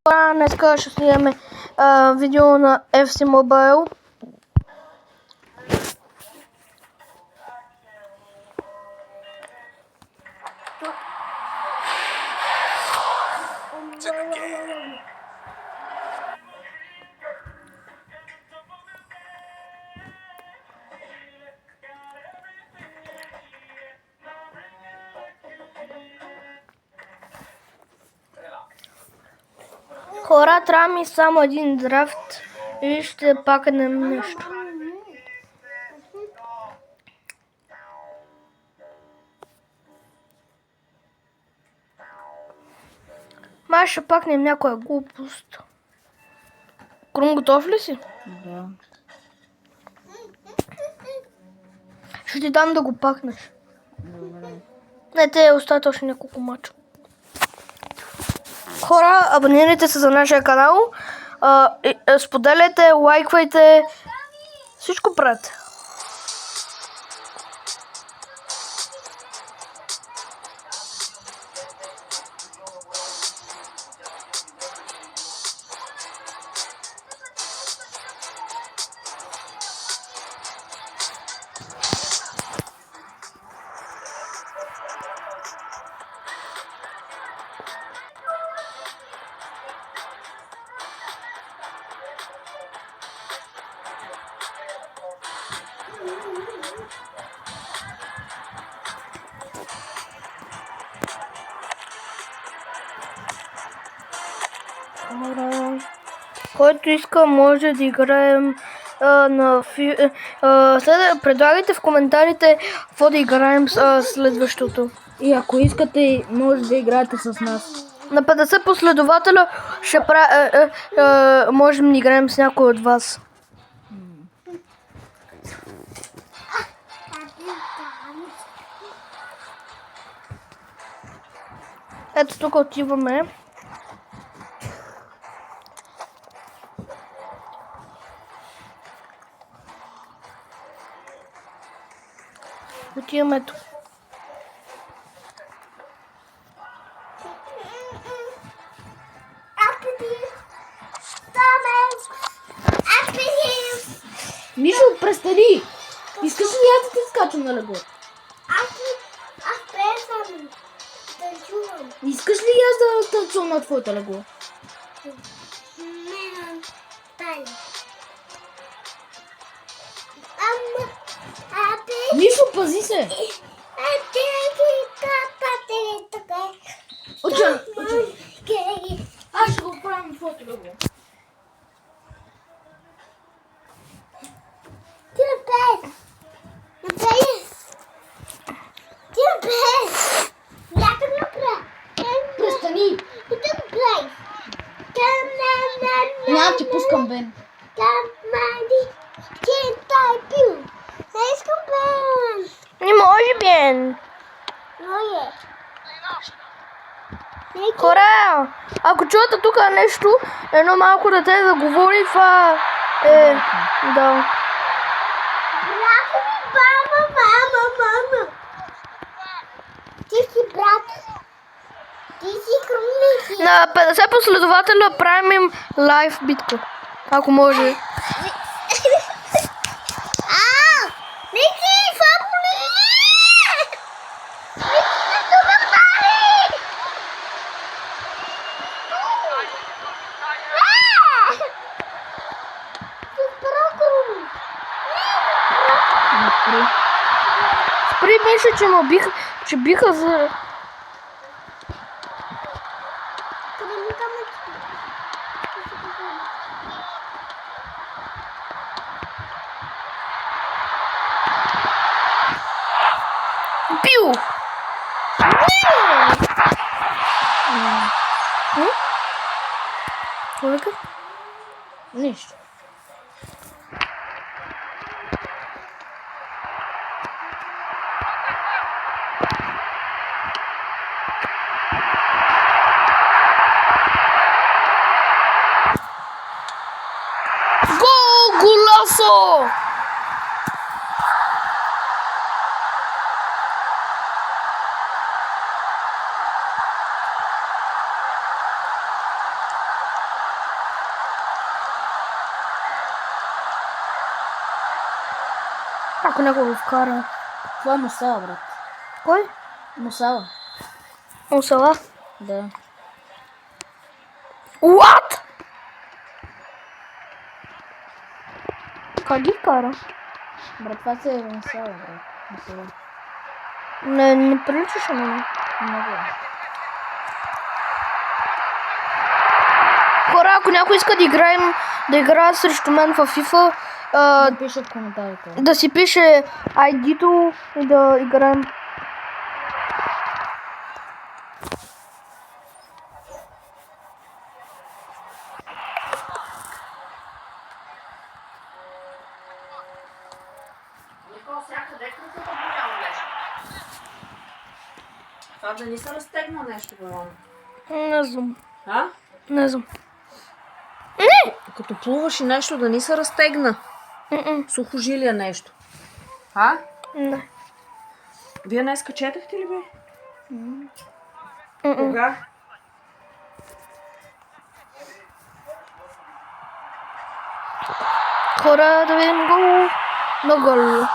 Днеска ще снимаме видео на FC Mobile. Хора, трябва ми само един драфт и ще пакнем нещо. Май ще пакнем някоя глупост. Крум, готов ли си? Да. Ще ти дам да го пакнеш. Добре. Не, те остават още няколко мача. Хора, абонирайте се за нашия канал. Споделяйте, лайквайте. Всичко правете. Който иска, може да играем предлагайте в коментарите какво да играем следващото. И ако искате, може да играете с нас. На 50 последователя можем да играем с някой от вас. Ето тук отиваме. Отиваме тук. Мишо, престани! Искаш ли аз да ти скачам на легло? Аз пресвам. Танцувам. Искаш ли аз да танцувам на твоето легло? Не, тай. Мишо, пази се! Уча! Аз ще го правя на твоето легло. Ти напред! Напред! Ти напред! Бяка напред! Престани! Ти напред! Няма ти пускам Бен. Не искам Бен! Не може, Бен. Моje. Хора, ако чувате тук нещо, едно малко дете да говори, това е... Да. Брат ми, мама! Ти си брат. Ти си крумници. На 50 последователя правим лайв битка. Ако може. Ники, фабули! Ники, не субя пари! Спри, беше, че биха за... Пиу! Какво? Нищо. Гол, голасо! Ако някой го вкара. Това е Мусала, брат. Кой? Мусала. Мусала? Да. What? Как ги кара? Брат, това си е Мусала, брат. Мусала. Не приличаше на мен. Много. Хора, ако някой иска да играе срещу мен в FIFA, Да пише в коментарите. да си пише ID-то и да играем. Това да не се разтегна нещо, бе, Не знам. а? Не знам. Като плуваш и нещо да не се разтегна. Сухожилия нещо. А? Не. Вие днес четахте ли, бе? Кога? Хора, да видим гол. На гол.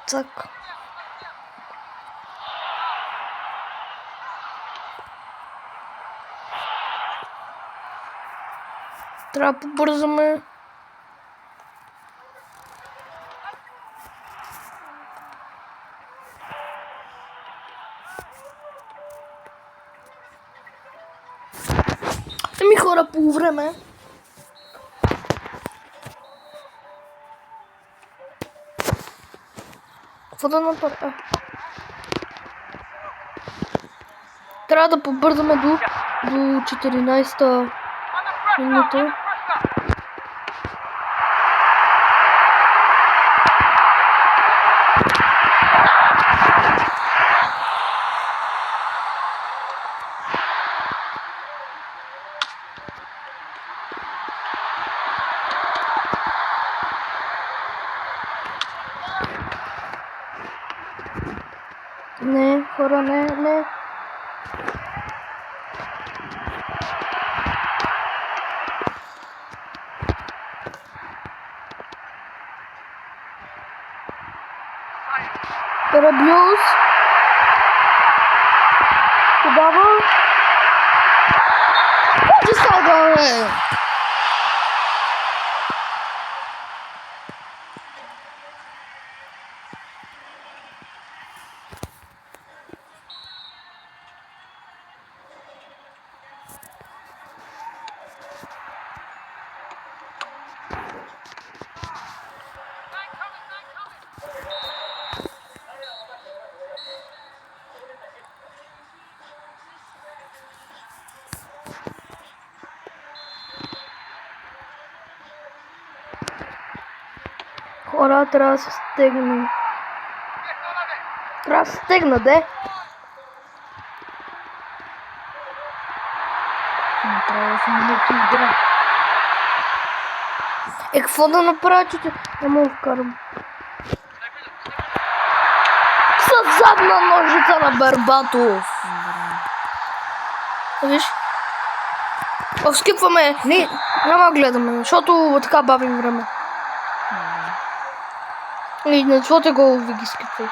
Цак. Трябва да побързаме. Еми хора, по време. Какво да направя? Трябва да побързаме до 14-та минута. Не, хора, не. Рабиус. Подава. Какво става, бе? Хора, трябва да се стегна. Трябва да се стегна, де? Направо съм минути игра. Какво да направя, че не мога да вкарам? Със задна ножица на Бербатов. Виж? Скипваме. Няма да гледаме, защото така бавим време. И на своите голови ги скипвай.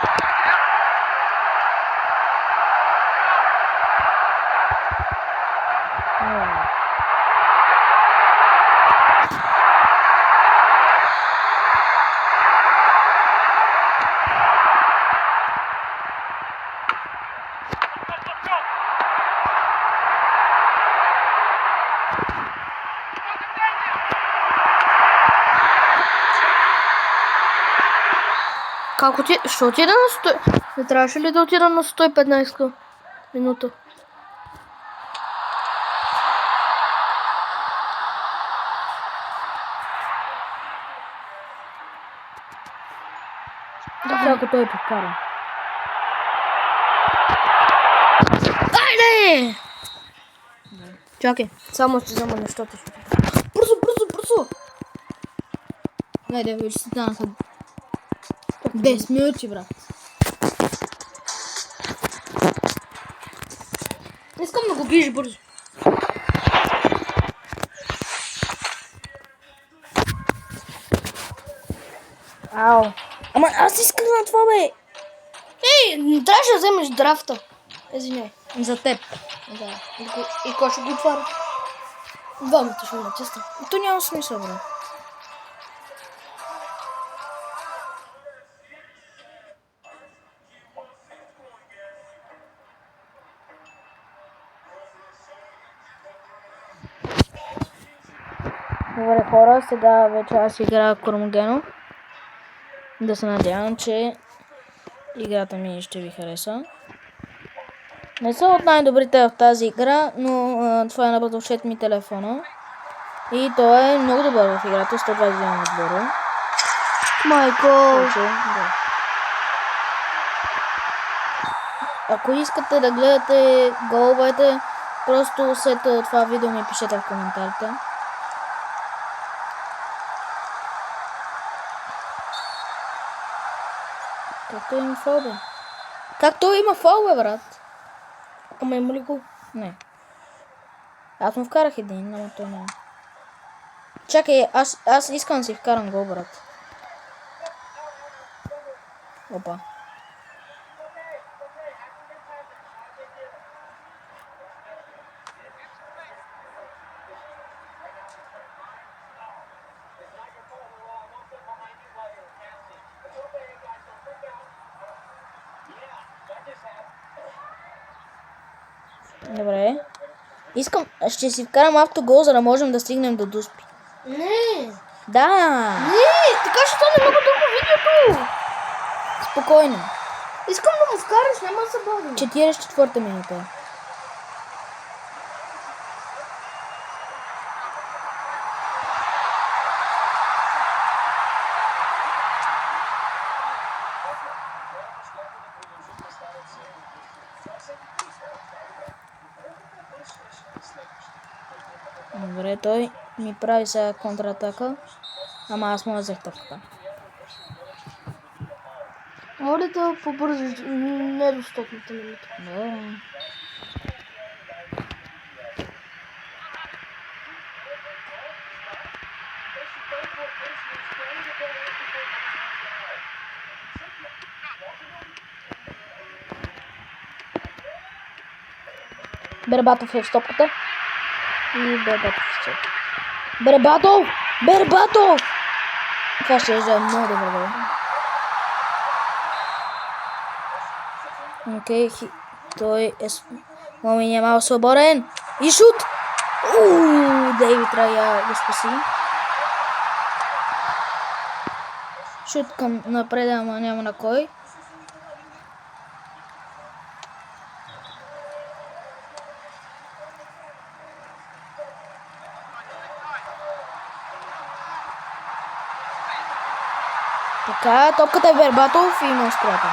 Как отида? Ще отида на 100... Не трябваше ли да отида на 115 минута? Да, ако той повкара. Айде! Чакай, само ще взема нещата. Бързо! Найде, вече си станаха 10 минути, брат. Искам да го биеш бързо. Ау. Ама аз исках на това, бе. Ей, трябваше да вземеш драфта. Извиняй. За теб. Да. И кой ще го отваря? Двамата ще го натисна. То няма смисъл, бе. Добре, хора, сега вече аз играя Кормогено. Да се надявам, че играта ми ще ви хареса. Не са от най-добрите в тази игра, но това е на Battleship ми телефона. И той е много добър в играта, 121 отбора. Майко. Да. Ако искате да гледате головете, просто след това видео ми пишете в коментарите. Как той има фол, бе? Как той има фол, бе, брат? Ама има ли го? Не. Аз му вкарах един, но той не. Чакай, аз искам да си вкарам гол, брат. Опа. Добре. Ще си вкарам автогол, за да можем да стигнем до Дуспи. Не. Да. Не, така ще стане много дълго видеото. Спокойно. Искам да му вкараш, няма да се бавим. 44-та минута. Добре, той ми прави сега контратака. Ама аз му взех топката. Моля да побързаш недостатната минута. Добре. Бербатов е в стопката. И Бербатов в стопката. Бербатов! Бербатов! Това ще е много добре, бе. Окей, той е... Момин е малко свободен. И шут! Дейвид Рая го спаси. Шут към напред, ама няма на кой. Така, топката е Бербатов и има спрята.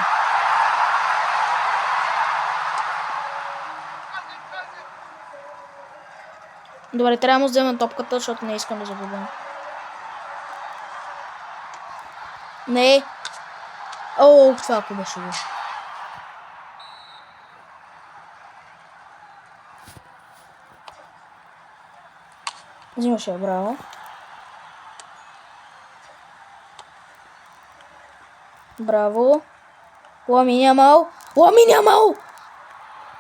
Добре, трябва да му взема топката, защото не искам да загубим. Не. О, това ако беше го. Взимаше я, браво. Браво. Ламин Ямал. Ламин Ямал!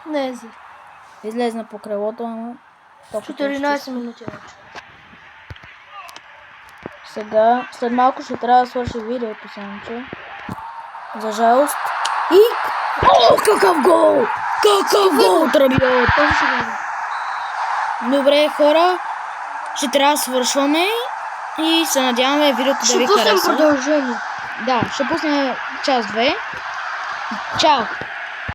Не, зи. Излезна по крилото, ама... 14 минути вече. Сега, след малко ще трябва да свърши видеото, самче. За жалост. И... О, какъв гол! Какъв гол, Трабиот! Добре, хора. Ще трябва да свършваме. И се надяваме видеото да ви хареса. Ще пуснем продължение. Да, ще пуснем част 2. Чао!